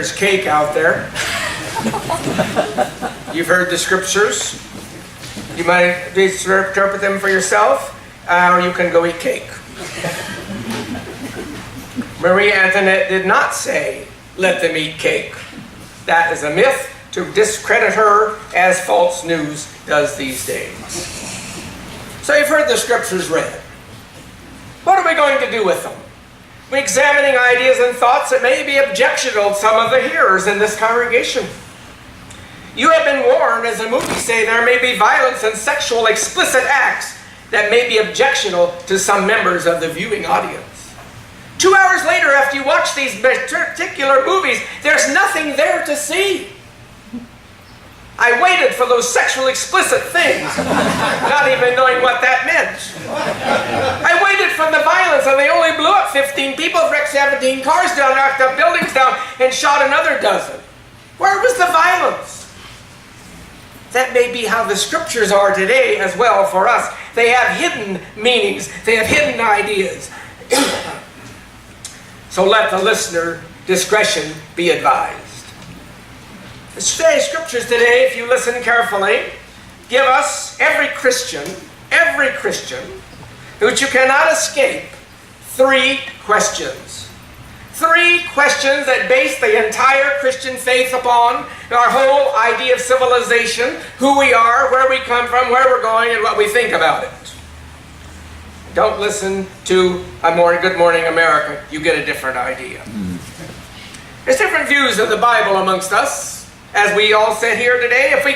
there's cake out there. You've heard the scriptures. You might interpret them for yourself, or you can go eat cake. Marie Antoinette did not say, let them eat cake. That is a myth to discredit her as false news does these days. So you've heard the scriptures read. What are we going to do with them? We're examining ideas and thoughts that may be objectionable to some of the hearers in this congregation. You have been warned, as the movies say, there may be violence and sexual explicit acts that may be objectionable to some members of the viewing audience. 2 hours later, after you watch these particular movies, there's nothing there to see. I waited for those sexual explicit things, not even knowing what that meant. I waited for the violence, and they only blew up 15 people, wrecked 17 cars down, knocked up buildings down, and shot another dozen. Where was the violence? That may be how the scriptures are today as well for us. They have hidden meanings. They have hidden ideas. So let the listener discretion be advised. The scriptures today, if you listen carefully, give us, every Christian, which you cannot escape, 3 questions. 3 questions that base the entire Christian faith upon, our whole idea of civilization, who we are, where we come from, where we're going, and what we think about it. Don't listen to Good Morning America. You get a different idea. There's different views of the Bible amongst us. As we all sit here today, if we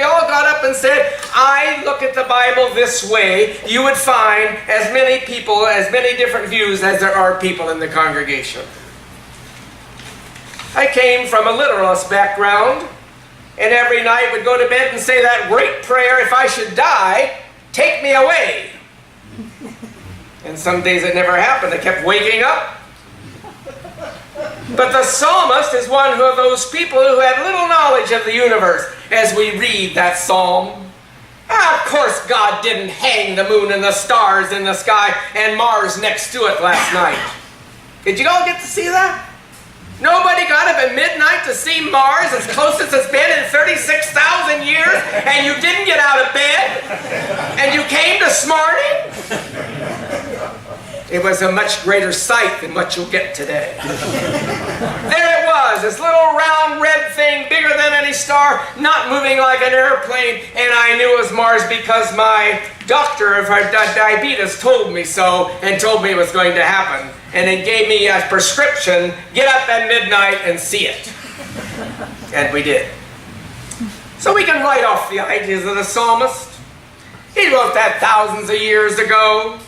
all got up and said, I look at the Bible this way, you would find as many people, as many different views as there are people in the congregation. I came from a literalist background, and every night would go to bed and say that great prayer, if I should die, take me away. And some days it never happened. I kept waking up. But the psalmist is one of those people who had little knowledge of the universe as we read that psalm. Of course God didn't hang the moon and the stars in the sky and Mars next to it last night. Did you all get to see that? Nobody got up at midnight to see Mars as close as it's been in 36,000 years, and you didn't get out of bed, and you came this morning? It was a much greater sight than what you'll get today. There it was, this little round red thing, bigger than any star, not moving like an airplane, and I knew it was Mars because my doctor of diabetes told me so, and told me it was going to happen. And it gave me a prescription, get up at midnight and see it. And we did. So we can write off the ideas of the psalmist. He wrote that thousands of years ago.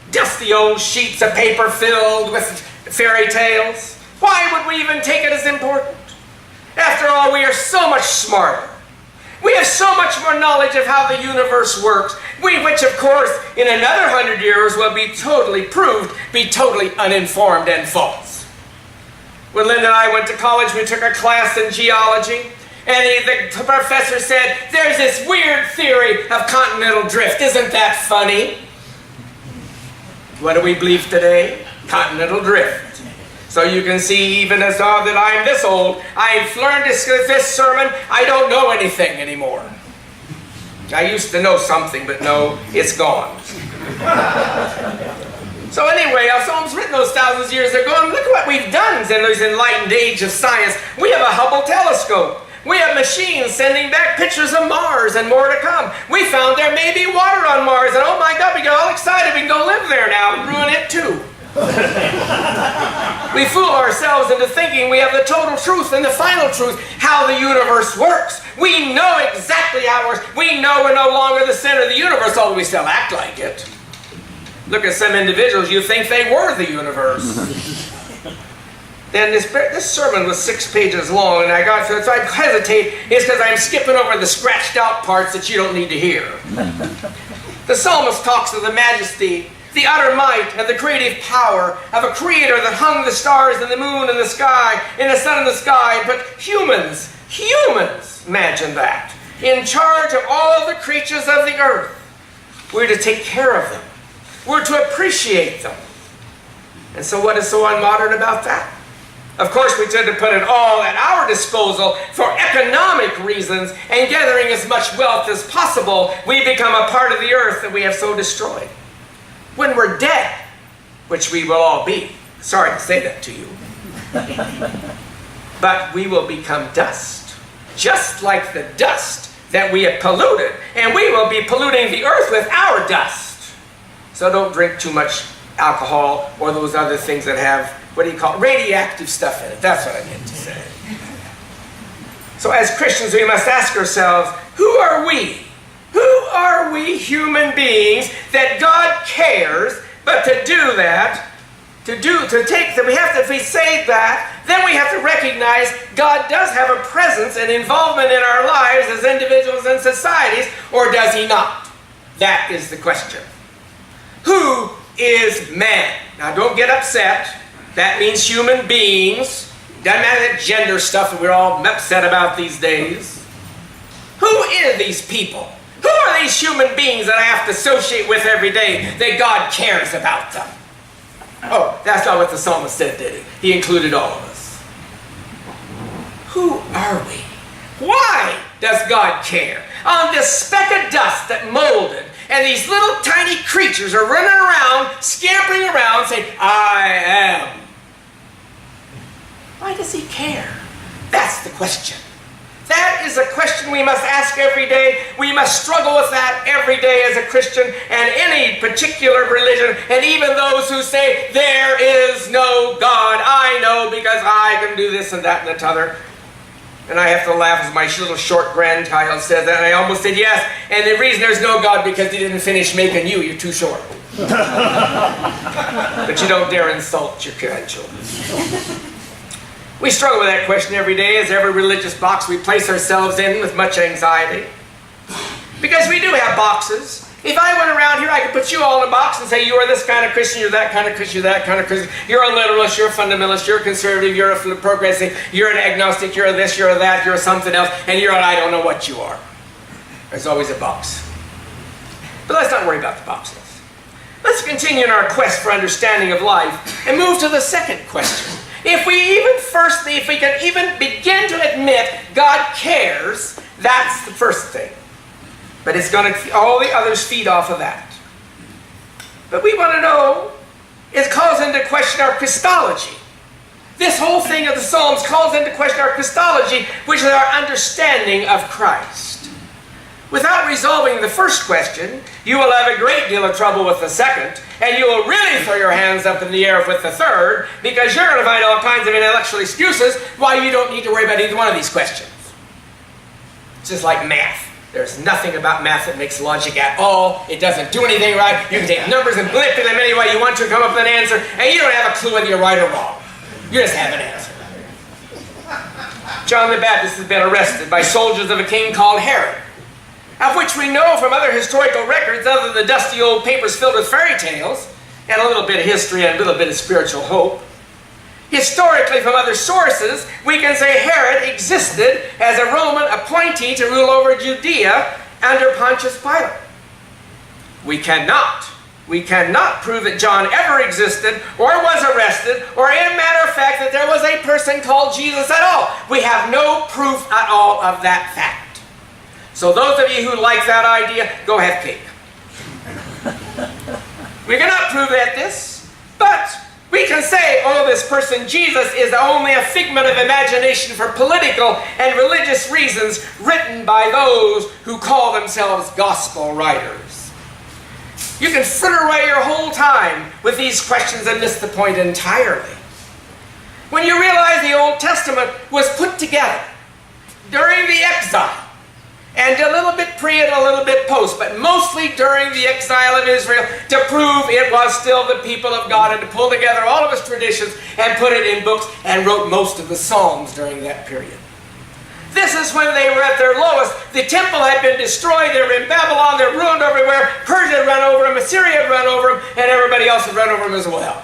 Dusty old sheets of paper filled with fairy tales. Why would we even take it as important? After all, we are so much smarter. We have so much more knowledge of how the universe works, which of course in another 100 years will be totally proved, be totally uninformed and false. When Linda and I went to college, we took a class in geology, and the professor said, there's this weird theory of continental drift. Isn't that funny? What do we believe today? Continental drift. So you can see, even as now that I'm this old, I've learned this sermon, I don't know anything anymore. I used to know something, but no, it's gone. So anyway, our psalms written those thousands of years ago, and look at what we've done in this enlightened age of science. We have a Hubble telescope. We have machines sending back pictures of Mars and more to come. We found there may be water on Mars, and oh my God, we got all excited. We can go live there now and ruin it too. We fool ourselves into thinking we have the total truth and the final truth, how the universe works. We know exactly how it works. We know we're no longer the center of the universe, although we still act like it. Look at some individuals, you think they were the universe. Then this sermon was 6 pages long, and I got through it, so I hesitate. It's because I'm skipping over the scratched out parts that you don't need to hear. The psalmist talks of the majesty, the utter might, and the creative power of a creator that hung the stars and the moon and the sky, and the sun in the sky. But humans, imagine that, in charge of all the creatures of the earth. We're to take care of them. We're to appreciate them. And so what is so unmodern about that? Of course, we tend to put it all at our disposal for economic reasons, and gathering as much wealth as possible, we become a part of the earth that we have so destroyed. When we're dead, which we will all be, sorry to say that to you, but we will become dust, just like the dust that we have polluted, and we will be polluting the earth with our dust. So don't drink too much alcohol or those other things that have, what do you call it, radioactive stuff in it. That's what I meant to say. So as Christians, we must ask ourselves, who are we? Who are we human beings that God cares, but to do that, if we say that, then we have to recognize God does have a presence and involvement in our lives as individuals and societies, or does he not? That is the question. Who is man? Now don't get upset. That means human beings. Doesn't matter that gender stuff that we're all upset about these days. Who are these people? Who are these human beings that I have to associate with every day that God cares about them? Oh, that's not what the psalmist said, did he? He included all of us. Who are we? Why does God care? On this speck of dust that molded, and these little tiny creatures are running around, scampering around, saying, I am. Why does he care? That's the question. That is a question we must ask every day. We must struggle with that every day as a Christian and any particular religion, and even those who say, there is no God. I know because I can do this and that and the t'other. And I have to laugh as my little short grandchild says that, and I almost said yes. And the reason there's no God because he didn't finish making you. You're too short. But you don't dare insult your grandchildren. We struggle with that question every day, as every religious box we place ourselves in with much anxiety. Because we do have boxes. If I went around here, I could put you all in a box and say, you are this kind of Christian, you're that kind of Christian, you're that kind of Christian. You're a literalist, you're a fundamentalist, you're a conservative, you're a progressive, you're an agnostic, you're a this, you're a that, you're a something else, and you're an I don't know what you are. There's always a box. But let's not worry about the boxes. Let's continue in our quest for understanding of life and move to the second question. If we can even begin to admit God cares, that's the first thing. But it's going to, all the others feed off of that. But we want to know, it calls into question our Christology. This whole thing of the Psalms calls into question our Christology, which is our understanding of Christ. Without resolving the first question, you will have a great deal of trouble with the second, and you will really throw your hands up in the air with the third, because you're going to find all kinds of intellectual excuses why you don't need to worry about either one of these questions. It's just like math. There's nothing about math that makes logic at all. It doesn't do anything right. You can take numbers and manipulate them any way you want to, come up with an answer, and you don't have a clue whether you're right or wrong. You just have an answer. John the Baptist has been arrested by soldiers of a king called Herod, of which we know from other historical records, other than the dusty old papers filled with fairy tales, and a little bit of history and a little bit of spiritual hope. Historically, from other sources, we can say Herod existed as a Roman appointee to rule over Judea under Pontius Pilate. We cannot prove that John ever existed or was arrested, or in matter of fact that there was a person called Jesus at all. We have no proof at all of that fact. So those of you who like that idea, go have cake. We cannot prove that but we can say, oh, this person Jesus is only a figment of imagination for political and religious reasons written by those who call themselves gospel writers. You can fritter away your whole time with these questions and miss the point entirely. When you realize the Old Testament was put together during the exile, and a little bit pre and a little bit post, but mostly during the exile of Israel, to prove it was still the people of God, and to pull together all of its traditions and put it in books, and wrote most of the Psalms during that period. This is when they were at their lowest. The temple had been destroyed. They were in Babylon. They're ruined everywhere. Persia had run over them. Assyria had run over them. And everybody else had run over them as well.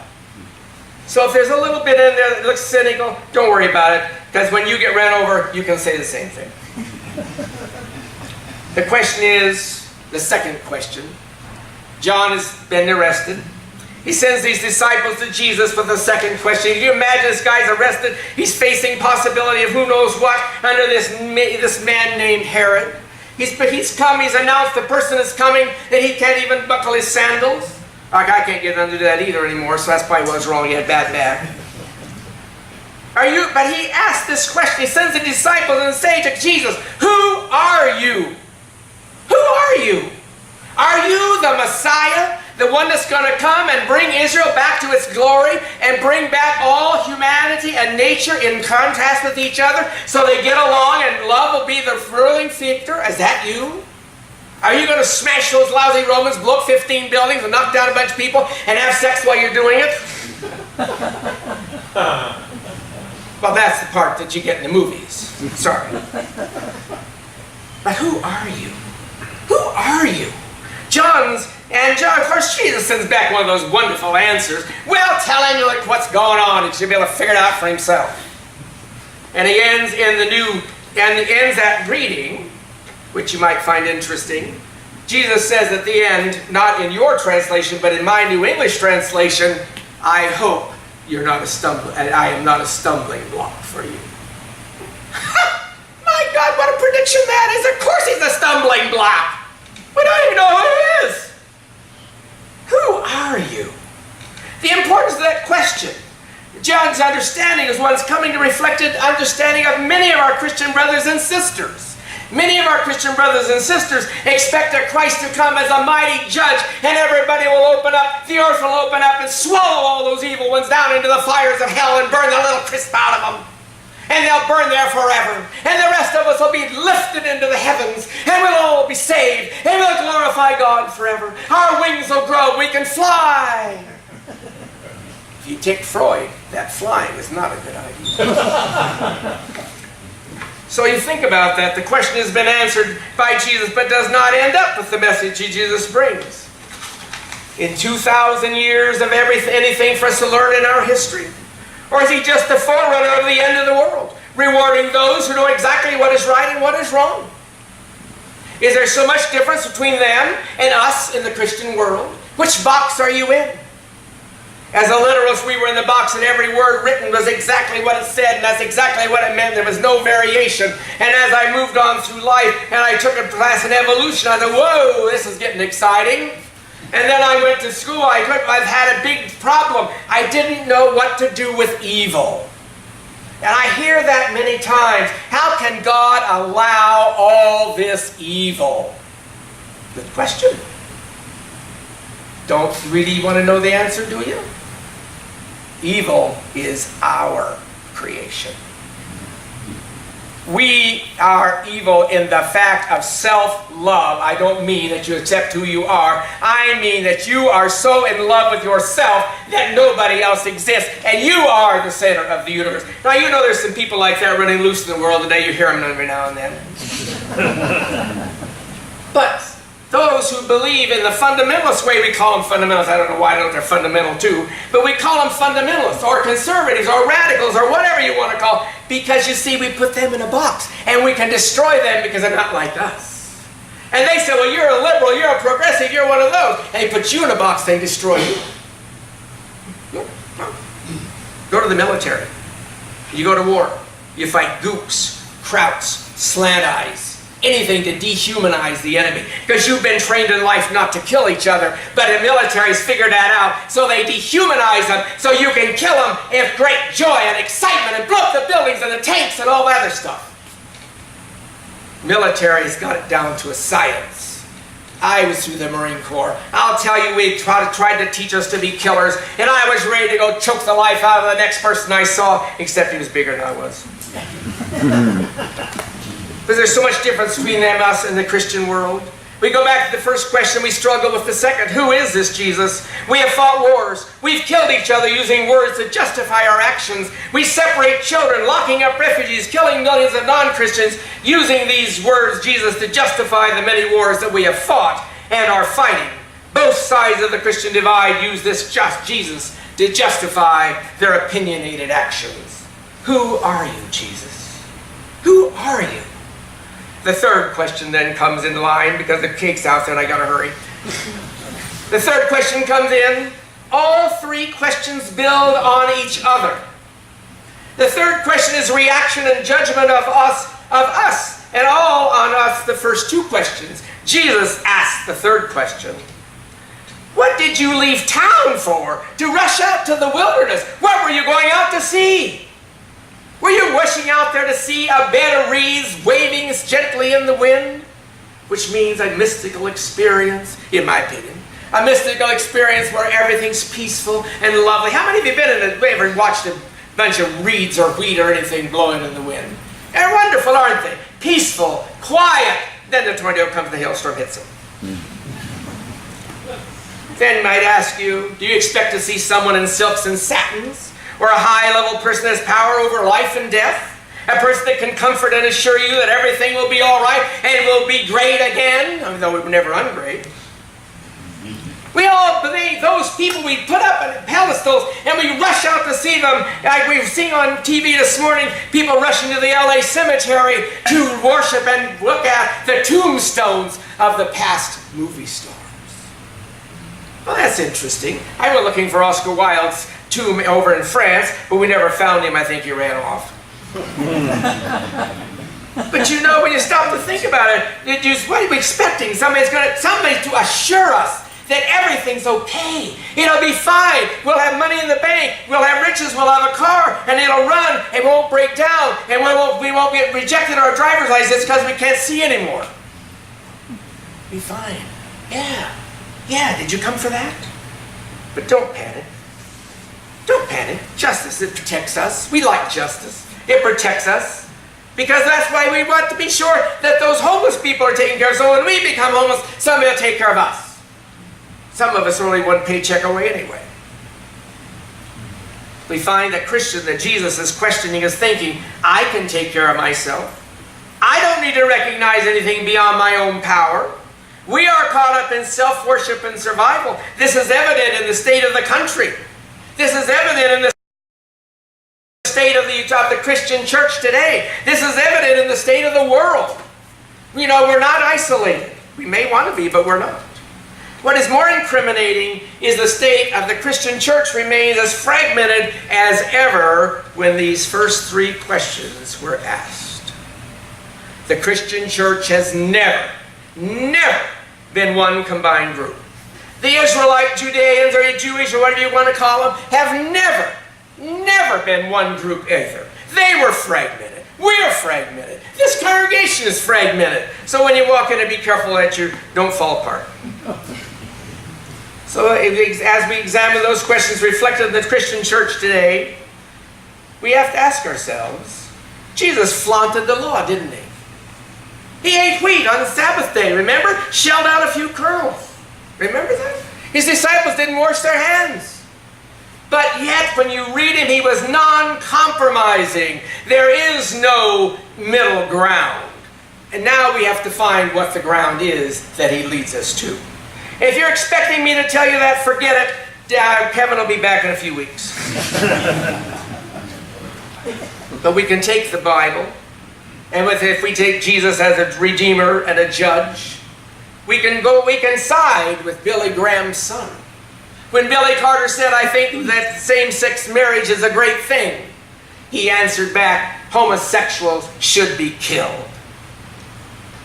So if there's a little bit in there that looks cynical, don't worry about it. Because when you get ran over, you can say the same thing. The question is, the second question. John has been arrested. He sends these disciples to Jesus with a second question. Can you imagine this guy's arrested? He's facing possibility of who knows what under this man named Herod. He's come, he's announced the person is coming, that he can't even buckle his sandals. Like, I can't get under that either anymore, so that's probably what was wrong. He had bad back. But he asked this question. He sends the disciples and say to Jesus, who are you? Who are you? Are you the Messiah? The one that's going to come and bring Israel back to its glory and bring back all humanity and nature in contrast with each other so they get along and love will be the ruling factor? Is that you? Are you going to smash those lousy Romans, blow up 15 buildings and knock down a bunch of people and have sex while you're doing it? Well, that's the part that you get in the movies. Sorry. But who are you? Who are you? John, of course, Jesus sends back one of those wonderful answers. Well, tell him what's going on, and he'll be able to figure it out for himself. And he ends that reading, which you might find interesting. Jesus says at the end, not in your translation, but in my New English translation, I hope you're not I am not a stumbling block for you. My God, what a prediction that is! Of course he's a stumbling block. We don't even know who he is. Who are you? The importance of that question. John's understanding is one's coming to reflected understanding of many of our Christian brothers and sisters. Many of our Christian brothers and sisters expect a Christ to come as a mighty judge, and everybody will open up, the earth will open up and swallow all those evil ones down into the fires of hell and burn the little crisp out of them. And they'll burn there forever. And the rest of us will be lifted into the heavens, and we'll all be saved, and we'll glorify God forever. Our wings will grow, we can fly. If you take Freud, that flying is not a good idea. So you think about that. The question has been answered by Jesus, but does not end up with the message Jesus brings. In 2,000 years of anything for us to learn in our history? Or is he just the forerunner of the end of the world, rewarding those who know exactly what is right and what is wrong? Is there so much difference between them and us in the Christian world? Which box are you in? As a literalist, we were in the box and every word written was exactly what it said, and that's exactly what it meant. There was no variation. And as I moved on through life and I took a class in evolution, I thought, whoa, this is getting exciting. And then I went to school. I've had a big problem. I didn't know what to do with evil. And I hear that many times. How can God allow all this evil? Good question. Don't really want to know the answer, do you? Evil is our creation. We are evil in the fact of self-love. I don't mean that you accept who you are. I mean that you are so in love with yourself that nobody else exists, and you are the center of the universe. Now, you know there's some people like that running loose in the world today. You hear them every now and then. But those who believe in the fundamentalist way, we call them fundamentalists. I don't know why, I don't know if they're fundamental too, but we call them fundamentalists or conservatives or radicals or whatever you want to call, because you see, we put them in a box and we can destroy them because they're not like us. And they say, well, you're a liberal, you're a progressive, you're one of those. And they put you in a box, they destroy you. Go to the military. You go to war. You fight gooks, krauts, slant eyes. Anything to dehumanize the enemy. Because you've been trained in life not to kill each other, but the military's figured that out, so they dehumanize them so you can kill them with great joy and excitement and blow up the buildings and the tanks and all that other stuff. Military's got it down to a science. I was through the Marine Corps. I'll tell you, we tried to teach us to be killers, and I was ready to go choke the life out of the next person I saw, except he was bigger than I was. Because there's so much difference between them, us, and the Christian world. We go back to the first question, we struggle with the second. Who is this Jesus? We have fought wars. We've killed each other using words that justify our actions. We separate children, locking up refugees, killing millions of non-Christians, using these words, Jesus, to justify the many wars that we have fought and are fighting. Both sides of the Christian divide use this Jesus to justify their opinionated actions. Who are you, Jesus? Who are you? The third question then comes in line, because the cake's out there and I gotta hurry. The third question comes in, All three questions build on each other. The third question is reaction and judgment of us, and all on us, the first two questions. Jesus asked the third question. What did you leave town for? To rush out to the wilderness? What were you going out to see? Were you rushing out there to see a bed of reeds waving gently in the wind? Which means a mystical experience, in my opinion. A mystical experience where everything's peaceful and lovely. How many of you ever watched a bunch of reeds or wheat or anything blowing in the wind? They're wonderful, aren't they? Peaceful, quiet. Then the tornado comes, the hailstorm hits them. Then might ask you, do you expect to see someone in silks and satins? Or a high-level person has power over life and death? A person that can comfort and assure you that everything will be all right and will be great again, though we're never ungreat. We all believe those people we put up on pedestals and we rush out to see them. Like we've seen on TV this morning, people rushing to the LA cemetery to worship and look at the tombstones of the past movie stars. Well, that's interesting. I went looking for Oscar Wilde's tomb over in France, but we never found him. I think he ran off. But you know, when you stop to think about it, what are we expecting? Somebody to assure us that everything's okay. It'll be fine. We'll have money in the bank. We'll have riches. We'll have a car, and it'll run. It won't break down, and we won't get rejected our driver's license because we can't see anymore. Be fine. Yeah. Did you come for that? But don't panic. Don't panic. Justice, it protects us. We like justice. It protects us. Because that's why we want to be sure that those homeless people are taken care of. So when we become homeless, somebody will take care of us. Some of us are only one paycheck away anyway. We find that Jesus is questioning his thinking. I can take care of myself. I don't need to recognize anything beyond my own power. We are caught up in self-worship and survival. This is evident in the state of the country. This is evident in the state of the Christian church today. This is evident in the state of the world. You know, we're not isolated. We may want to be, but we're not. What is more incriminating is the state of the Christian church remains as fragmented as ever when these first three questions were asked. The Christian church has never been one combined group. The Israelite Judeans or Jewish or whatever you want to call them have never been one group either. They were fragmented. We're fragmented. This congregation is fragmented. So when you walk in, be careful that you don't fall apart. So as we examine those questions reflected in the Christian church today, we have to ask ourselves, Jesus flaunted the law, didn't he? He ate wheat on the Sabbath day, remember? Shelled out a few kernels. Remember that? His disciples didn't wash their hands. But yet, when you read him, he was non-compromising. There is no middle ground. And now we have to find what the ground is that he leads us to. If you're expecting me to tell you that, forget it. Kevin will be back in a few weeks. But we can take the Bible, and if we take Jesus as a redeemer and a judge, we can side with Billy Graham's son. When Billy Carter said, I think that same-sex marriage is a great thing, he answered back, homosexuals should be killed.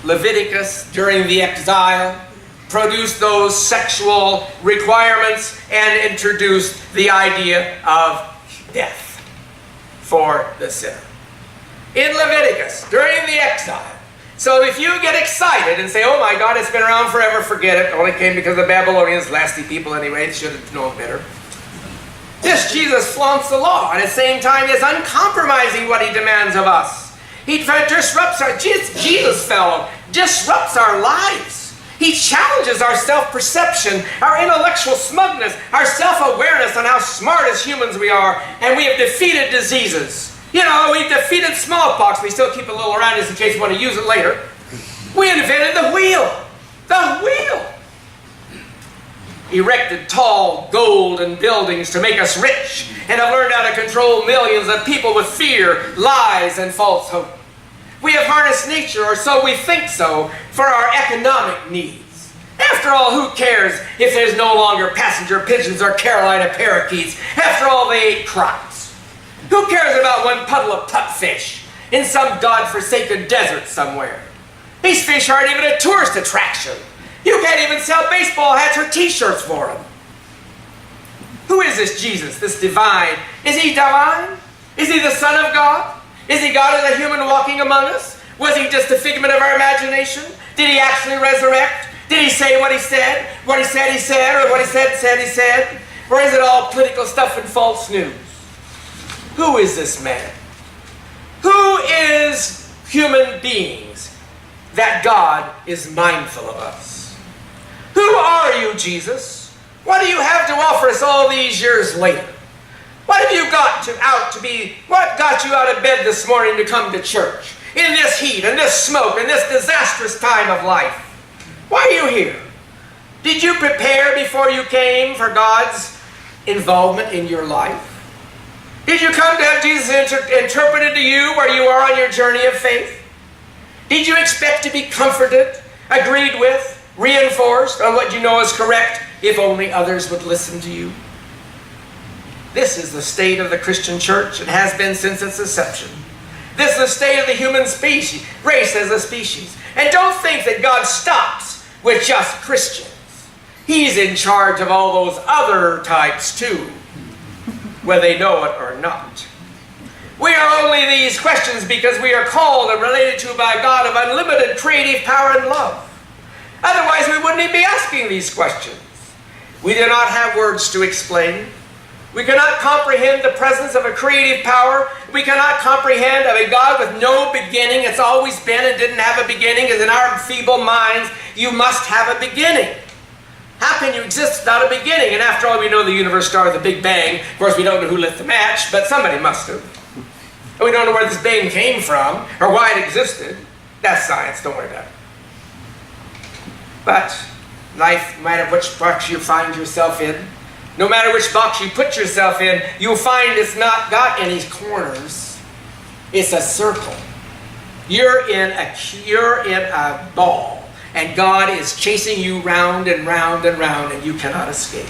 Leviticus, during the exile, produced those sexual requirements and introduced the idea of death for the sinner. In Leviticus, during the exile. So if you get excited and say, oh my God, it's been around forever, forget it. It only came because of the Babylonians, nasty people anyway, they should have known better. This Jesus flaunts the law, and at the same time is uncompromising what he demands of us. He disrupts Jesus fellow, disrupts our lives. He challenges our self-perception, our intellectual smugness, our self-awareness on how smart as humans we are, and we have defeated diseases. You know, we've defeated smallpox. We still keep a little around just in case we want to use it later. We invented the wheel. The wheel. Erected tall, golden buildings to make us rich, and have learned how to control millions of people with fear, lies, and false hope. We have harnessed nature, or so we think so, for our economic needs. Of After all, who cares if there's no longer passenger pigeons or Carolina parakeets? After all, they ate crops. Who cares about one puddle of pupfish in some God-forsaken desert somewhere? These fish aren't even a tourist attraction. You can't even sell baseball hats or t-shirts for them. Who is this Jesus, this divine? Is he divine? Is he the Son of God? Is he God as a human walking among us? Was he just a figment of our imagination? Did he actually resurrect? Did he say what he said? What he said he said, or what he said he said? Or is it all political stuff and false news? Who is this man? Who is human beings that God is mindful of us? Who are you, Jesus? What do you have to offer us all these years later? What have you got what got you out of bed this morning to come to church? In this heat, and this smoke, and this disastrous time of life? Why are you here? Did you prepare before you came for God's involvement in your life? Did you come to have Jesus interpreted to you where you are on your journey of faith? Did you expect to be comforted, agreed with, reinforced on what you know is correct, if only others would listen to you? This is the state of the Christian church. It has been since its inception. This is the state of the human species, race as a species. And don't think that God stops with just Christians. He's in charge of all those other types too, whether they know it or not. We are only these questions because we are called and related to by God of unlimited creative power and love. Otherwise, we wouldn't even be asking these questions. We do not have words to explain. We cannot comprehend the presence of a creative power. We cannot comprehend of a God with no beginning. It's always been and didn't have a beginning, as in our feeble minds, you must have a beginning. How can you exist without a beginning? And after all, we know the universe started with the Big Bang. Of course, we don't know who lit the match, but somebody must have. And we don't know where this bang came from or why it existed. That's science, don't worry about it. But life, no matter which box you find yourself in, no matter which box you put yourself in, you'll find it's not got any corners. It's a circle. You're in a ball, and God is chasing you round and round and round, and you cannot escape.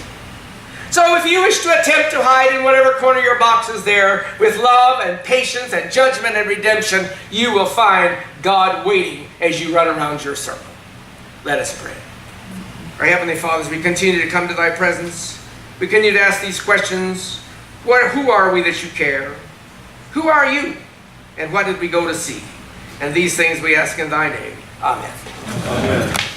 So if you wish to attempt to hide in whatever corner your box is there, with love and patience and judgment and redemption, you will find God waiting as you run around your circle. Let us pray. Our Heavenly Father, as we continue to come to Thy presence, we continue to ask these questions. Who are we that you care? Who are you? And what did we go to see? And these things we ask in Thy name. Amen. Amen.